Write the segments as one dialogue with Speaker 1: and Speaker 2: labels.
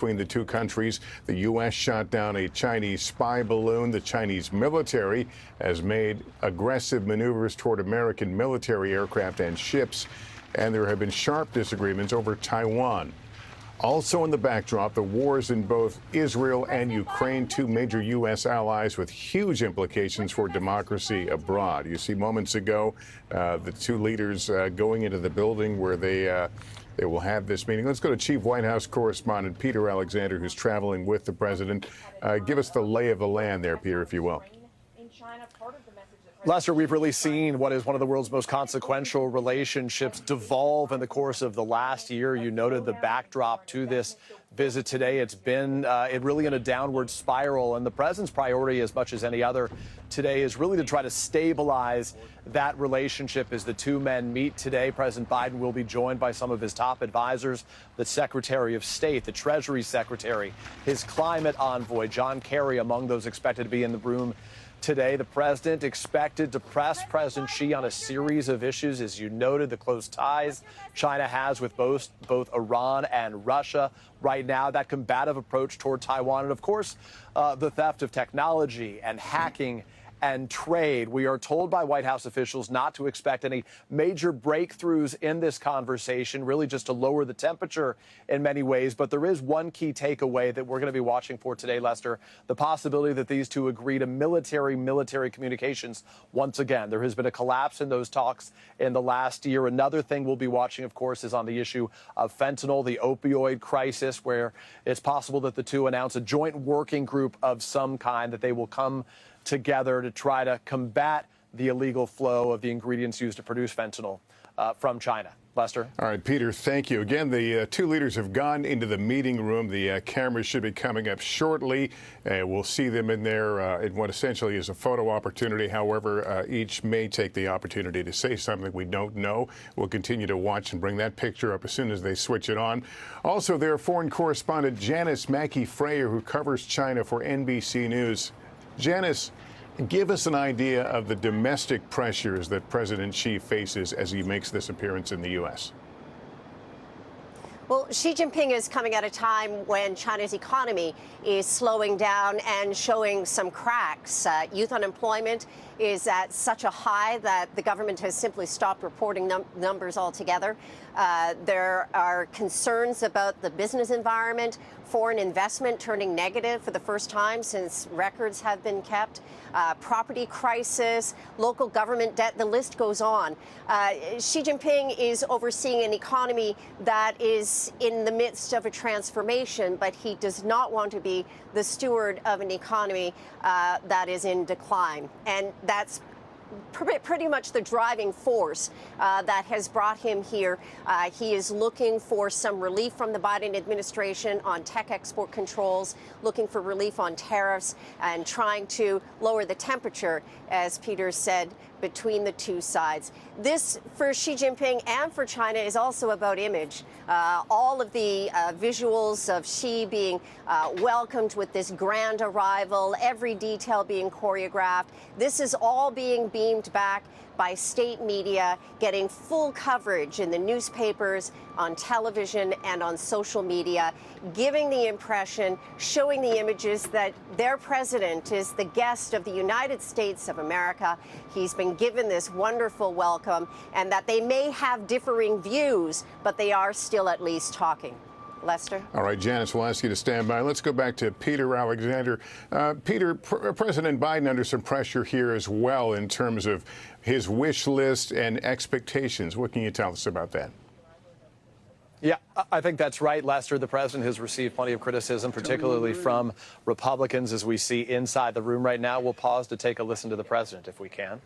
Speaker 1: between the two countries. The U.S. shot down a Chinese spy balloon. The Chinese military has made aggressive maneuvers toward American military aircraft and ships, and there have been sharp disagreements over Taiwan. Also in the backdrop, the wars in both Israel and Ukraine, two major U.S. allies with huge implications for democracy abroad. You see moments ago the two leaders going into the building where they will have this meeting. Let's go to Chief White House correspondent Peter Alexander, who's traveling with the president. Give us the lay of the land there, Peter, if you will.
Speaker 2: Lester, we've really seen what is one of the world's most consequential relationships devolve in the course of the last year. You noted the backdrop to this visit today. It's been really in a downward spiral, and the president's priority, as much as any other today, is really to try to stabilize that relationship as the two men meet today. President Biden will be joined by some of his top advisors, the Secretary of State, the Treasury Secretary, his climate envoy, John Kerry, among those expected to be in the room today. The president expected to press President Xi on a series of issues, as you noted, the close ties China has with both Iran and Russia right now, that combative approach toward Taiwan, and of course, the theft of technology and hacking and trade. We are told by White House officials not to expect any major breakthroughs in this conversation, really just to lower the temperature in many ways. But there is one key takeaway that we're going to be watching for today, Lester, the possibility that these two agree to military communications once again. There has been a collapse in those talks in the last year. Another thing we'll be watching, of course, is on the issue of fentanyl, the opioid crisis, where it's possible that the two announce a joint working group of some kind, that they will come together to try to combat the illegal flow of the ingredients used to produce fentanyl from China. Lester? All
Speaker 1: right, Peter, thank you. Again, the two leaders have gone into the meeting room. The cameras should be coming up shortly. We'll see them in there in what essentially is a photo opportunity. However, each may take the opportunity to say something we don't know. We'll continue to watch and bring that picture up as soon as they switch it on. Also, there, foreign correspondent Janice Mackey-Frayer, who covers China for NBC News. Janice, give us an idea of the domestic pressures that President Xi faces as he makes this appearance in the U.S.
Speaker 3: Well, Xi Jinping is coming at a time when China's economy is slowing down and showing some cracks. Youth unemployment is at such a high that the government has simply stopped reporting numbers altogether. There are concerns about the business environment, foreign investment turning negative for the first time since records have been kept, property crisis, local government debt, the list goes on. Xi Jinping is overseeing an economy that is in the midst of a transformation, but he does not want to be the steward of an economy that is in decline. And that's pretty much the driving force that has brought him here. He is looking for some relief from the Biden administration on tech export controls, looking for relief on tariffs, and trying to lower the temperature, as Peter said, between the two sides. This, for Xi Jinping and for China, is also about image. All of the visuals of Xi being welcomed with this grand arrival, every detail being choreographed, this is all being beamed back by state media, getting full coverage in the newspapers, on television, and on social media, giving the impression, showing the images that their president is the guest of the United States of America. He's been given this wonderful welcome, and that they may have differing views, but they are still at least talking. Lester?
Speaker 1: All right, Janice, we'll ask you to stand by. Let's go back to Peter Alexander. Peter, President Biden under some pressure here as well in terms of his wish list and expectations. What can you tell us about that?
Speaker 2: Yeah, I think that's right, Lester. The president has received plenty of criticism, particularly from Republicans, as we see inside the room right now. We'll pause to take a listen to the president, if we can.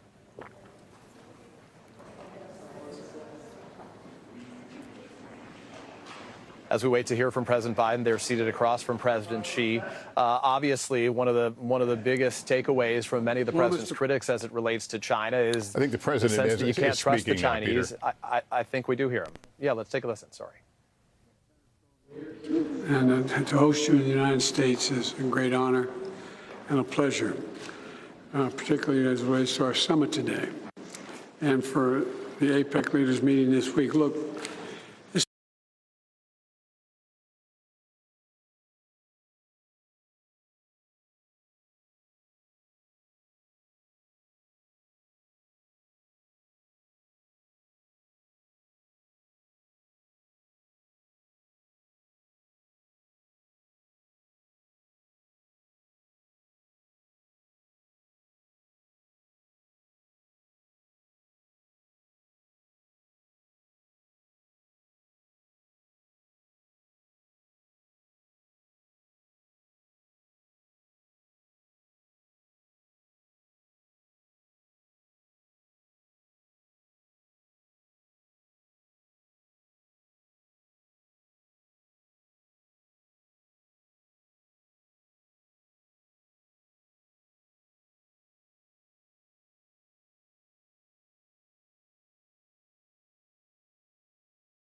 Speaker 2: As we wait to hear from President Biden, they're seated across from President Xi. Obviously, one of the biggest takeaways from many of the president's critics as it relates to China is,
Speaker 1: I think the president
Speaker 2: the sense that you can't trust the Chinese.
Speaker 1: I
Speaker 2: think we do hear him. Yeah, let's take a listen. Sorry.
Speaker 4: And to host you in the United States is a great honor and a pleasure, particularly as it relates to our summit today. And for the APEC leaders meeting this week, look,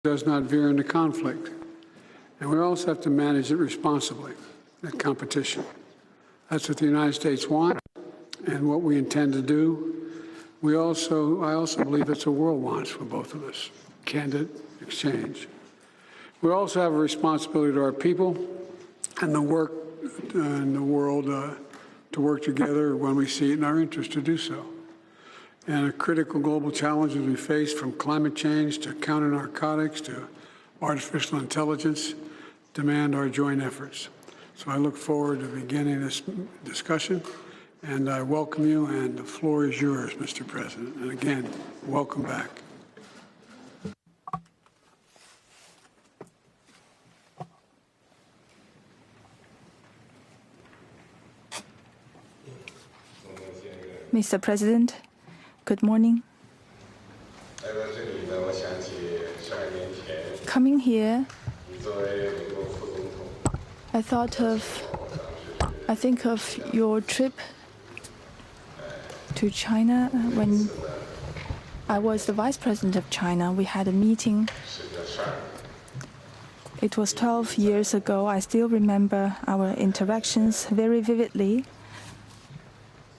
Speaker 4: does not veer into conflict. And we also have to manage it responsibly, that competition. That's what the United States wants and what we intend to do. I also believe it's what the world wants for both of us, candid exchange. We also have a responsibility to our people and the world to work together when we see it in our interest to do so. And the critical global challenges we face, from climate change to counter-narcotics to artificial intelligence, demand our joint efforts. So I look forward to beginning this discussion, and I welcome you, and the floor is yours, Mr. President. And again, welcome back.
Speaker 5: Mr. President, good morning. Coming here, I think of your trip to China. When I was the Vice President of China, we had a meeting. It was 12 years ago. I still remember our interactions very vividly,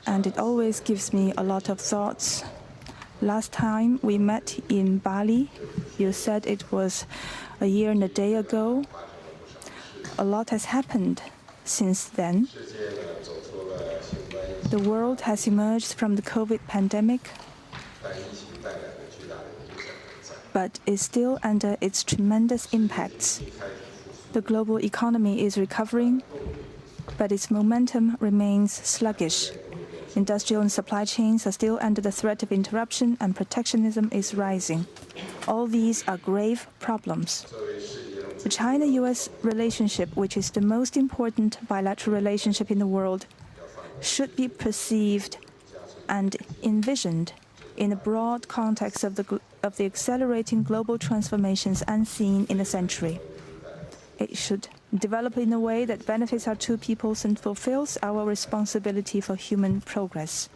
Speaker 5: and it always gives me a lot of thoughts. Last time we met in Bali, you said it was a year and a day ago. A lot has happened since then. The world has emerged from the COVID pandemic, but is still under its tremendous impacts. The global economy is recovering, but its momentum remains sluggish. Industrial and supply chains are still under the threat of interruption, and protectionism is rising. All these are grave problems. The China-US relationship, which is the most important bilateral relationship in the world, should be perceived and envisioned in a broad context of the accelerating global transformations unseen in a century. It should develop in a way that benefits our two peoples and fulfills our responsibility for human progress.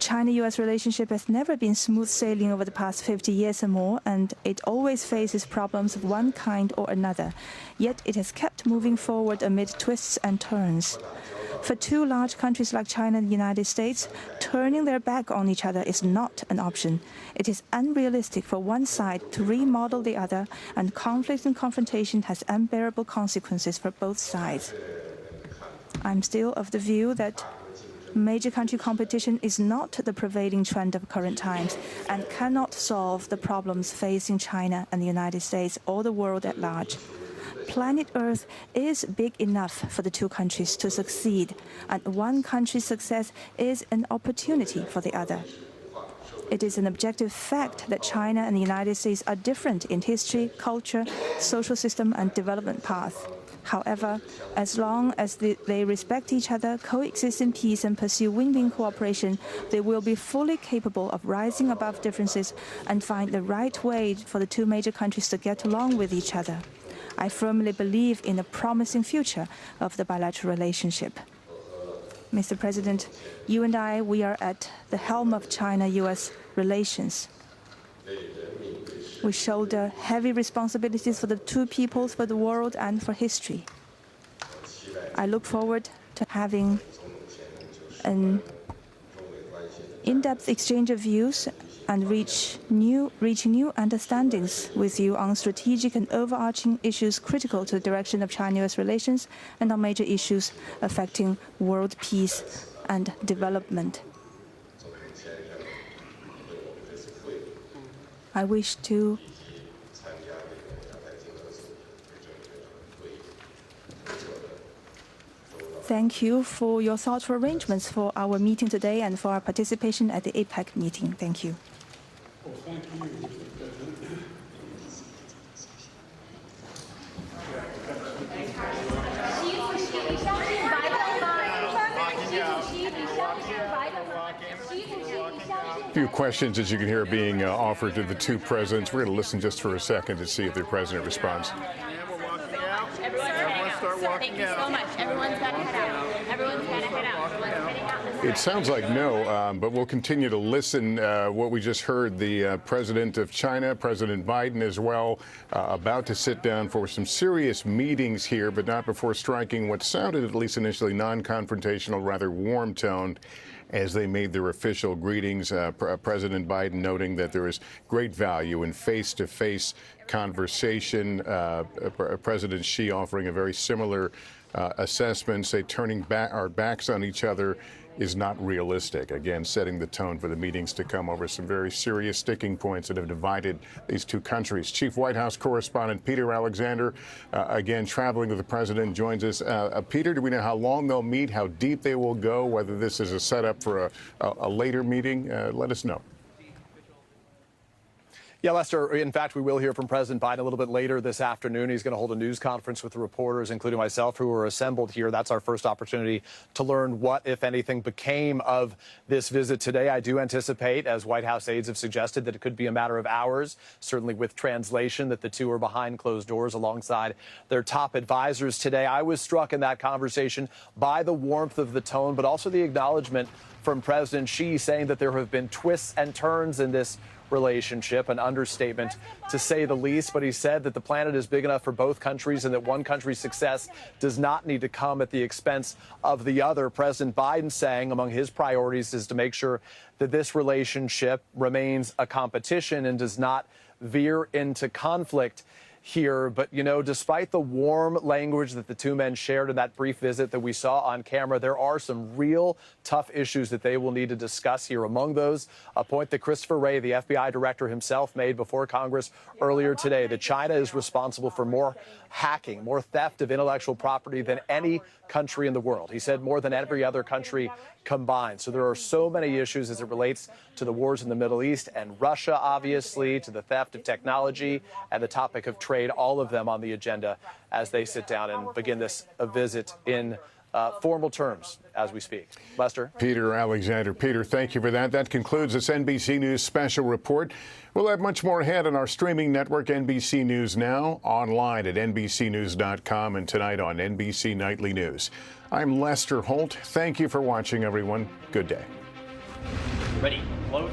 Speaker 5: China-US relationship has never been smooth sailing over the past 50 years or more, and it always faces problems of one kind or another. Yet it has kept moving forward amid twists and turns. For two large countries like China and the United States, turning their back on each other is not an option. It is unrealistic for one side to remodel the other, and conflict and confrontation has unbearable consequences for both sides. I'm still of the view that major country competition is not the prevailing trend of current times and cannot solve the problems facing China and the United States or the world at large. Planet Earth is big enough for the two countries to succeed, and one country's success is an opportunity for the other. It is an objective fact that China and the United States are different in history, culture, social system, and development path. However, as long as they respect each other, coexist in peace, and pursue win-win cooperation, they will be fully capable of rising above differences and find the right way for the two major countries to get along with each other. I firmly believe in a promising future of the bilateral relationship. Mr. President, you and I, we are at the helm of China-US relations. We shoulder heavy responsibilities for the two peoples, for the world, and for history. I look forward to having an in-depth exchange of views and reaching new understandings with you on strategic and overarching issues critical to the direction of China-US relations and on major issues affecting world peace and development. I wish to thank you for your thoughtful arrangements for our meeting today and for our participation at the APEC meeting. Thank you.
Speaker 4: Well, thank you, Mr. President.
Speaker 1: A few questions, as you can hear, being offered to the two presidents. We're going to listen just for a second to see if the president responds.
Speaker 6: And we're walking out. Everyone's heading out.
Speaker 7: Start walking
Speaker 6: Thank you
Speaker 7: out.
Speaker 6: so much. Everyone's got to head out. Everyone's got to head out. Everyone's heading out.
Speaker 1: It sounds like no, but we'll continue to listen. What we just heard, the president of China, President Biden as well, about to sit down for some serious meetings here, but not before striking what sounded, at least initially, non-confrontational, rather warm-toned as they made their official greetings. President Biden noting that there is great value in face-to-face conversation. President Xi offering a very similar assessment, say turning our backs on each other is not realistic. Again, setting the tone for the meetings to come over some very serious sticking points that have divided these two countries. Chief White House correspondent Peter Alexander, again, traveling with the president, joins us. Peter, do we know how long they'll meet, how deep they will go, whether this is a setup for a later meeting? Let us know.
Speaker 2: Yeah, Lester, in fact, we will hear from President Biden a little bit later this afternoon. He's going to hold a news conference with the reporters, including myself, who are assembled here. That's our first opportunity to learn what, if anything, became of this visit today. I do anticipate, as White House aides have suggested, that it could be a matter of hours, certainly with translation, that the two are behind closed doors alongside their top advisors today. I was struck in that conversation by the warmth of the tone, but also the acknowledgement from President Xi saying that there have been twists and turns in this relationship, an understatement to say the least. But he said that the planet is big enough for both countries and that one country's success does not need to come at the expense of the other. President Biden saying among his priorities is to make sure that this relationship remains a competition and does not veer into conflict here. But, you know, despite the warm language that the two men shared in that brief visit that we saw on camera, there are some real tough issues that they will need to discuss here. Among those, a point that Christopher Wray, the FBI director himself, made before Congress earlier today, that China is responsible for more hacking, more theft of intellectual property than any country in the world. He said more than every other country combined. So there are so many issues as it relates to the wars in the Middle East and Russia, obviously, to the theft of technology and the topic of trade, all of them on the agenda as they sit down and begin this visit in formal terms as we speak. Lester?
Speaker 1: Peter Alexander. Peter, thank you for that. That concludes this NBC News special report. We'll have much more ahead on our streaming network, NBC News Now, online at NBCnews.com, and tonight on NBC Nightly News. I'm Lester Holt. Thank you for watching, everyone. Good day.
Speaker 8: Ready, load,